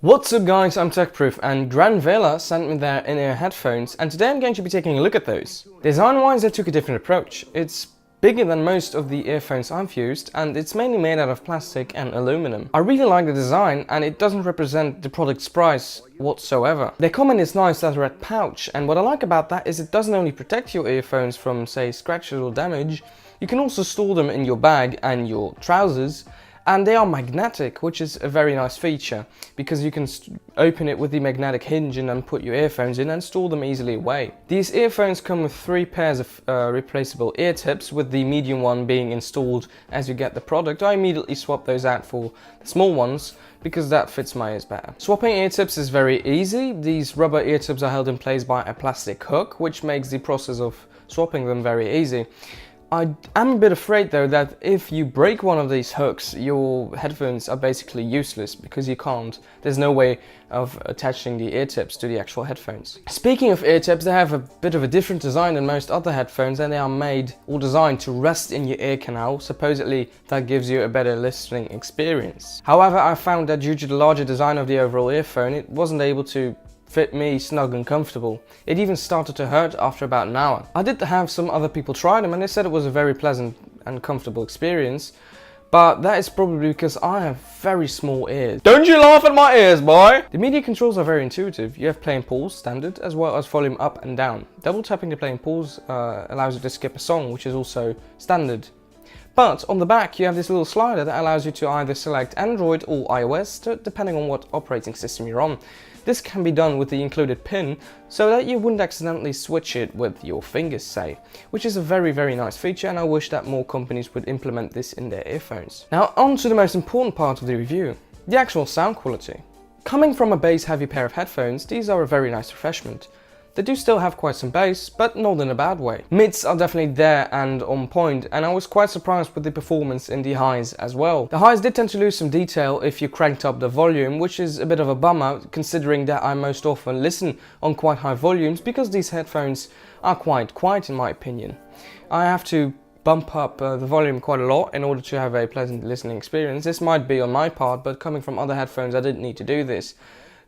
What's up guys, I'm TechProof and Granvela sent me their in-ear headphones and today I'm going to be taking a look at those. Design-wise they took a different approach. It's bigger than most of the earphones I've used and it's mainly made out of plastic and aluminum. I really like the design and it doesn't represent the product's price whatsoever. They come in this nice leatherette pouch and what I like about that is it doesn't only protect your earphones from say scratches or damage, you can also store them in your bag and your trousers. And they are magnetic, which is a very nice feature because you can open it with the magnetic hinge and then put your earphones in and store them easily away. These earphones come with 3 pairs of replaceable ear tips, with the medium one being installed as you get the product. I immediately swapped those out for the small ones because that fits my ears better. Swapping ear tips is very easy. These rubber ear tips are held in place by a plastic hook, which makes the process of swapping them very easy. I am a bit afraid though that if you break one of these hooks, your headphones are basically useless because there's no way of attaching the ear tips to the actual headphones. Speaking of ear tips, they have a bit of a different design than most other headphones and they are made or designed to rest in your ear canal. Supposedly that gives you a better listening experience. However, I found that due to the larger design of the overall earphone, it wasn't able to fit me snug and comfortable. It even started to hurt after about an hour. I did have some other people try them and they said it was a very pleasant and comfortable experience, but that is probably because I have very small ears. Don't you laugh at my ears, boy! The media controls are very intuitive. You have play and pause, standard, as well as volume up and down. Double tapping the play and pause allows you to skip a song, which is also standard. But on the back you have this little slider that allows you to either select Android or iOS, depending on what operating system you're on. This can be done with the included pin so that you wouldn't accidentally switch it with your fingers, say, which is a very nice feature and I wish that more companies would implement this in their earphones. Now on to the most important part of the review, the actual sound quality. Coming from a bass heavy pair of headphones, these are a very nice refreshment. They do still have quite some bass, but not in a bad way. Mids are definitely there and on point, and I was quite surprised with the performance in the highs as well. The highs did tend to lose some detail if you cranked up the volume, which is a bit of a bummer considering that I most often listen on quite high volumes because these headphones are quite quiet in my opinion. I have to bump up the volume quite a lot in order to have a pleasant listening experience. This might be on my part, but coming from other headphones I didn't need to do this.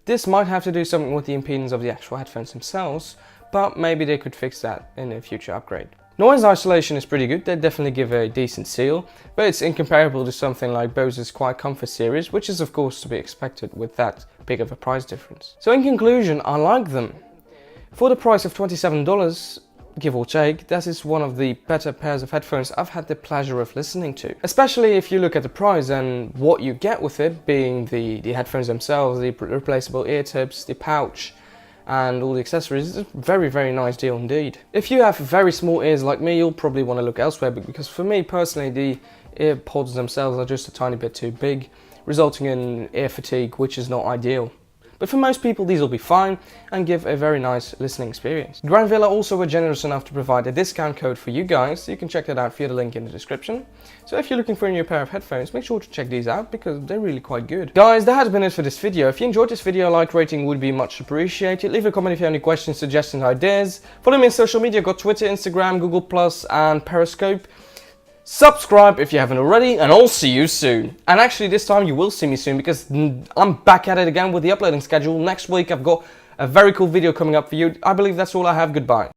This might have to do something with the impedance of the actual headphones themselves, but maybe they could fix that in a future upgrade. Noise isolation is pretty good, they definitely give a decent seal, but it's incomparable to something like Bose's Quiet Comfort series, which is of course to be expected with that big of a price difference. So in conclusion, I like them. For the price of $27, give or take, that is one of the better pairs of headphones I've had the pleasure of listening to. Especially if you look at the price and what you get with it, being the headphones themselves, the replaceable ear tips, the pouch, and all the accessories. It's a very nice deal indeed. If you have very small ears like me, you'll probably want to look elsewhere, because for me personally, the ear pods themselves are just a tiny bit too big, resulting in ear fatigue, which is not ideal. But for most people these will be fine and give a very nice listening experience. Granvela also were generous enough to provide a discount code for you guys, so you can check that out via the link in the description. So if you're looking for a new pair of headphones, make sure to check these out because they're really quite good. Guys, that has been it for this video. If you enjoyed this video, a like rating would be much appreciated. Leave a comment if you have any questions, suggestions, ideas. Follow me on social media, I've got Twitter, Instagram, Google+, and Periscope. Subscribe if you haven't already, and I'll see you soon. And actually this time you will see me soon because I'm back at it again with the uploading schedule. Next week I've got a very cool video coming up for you. I believe that's all I have. Goodbye.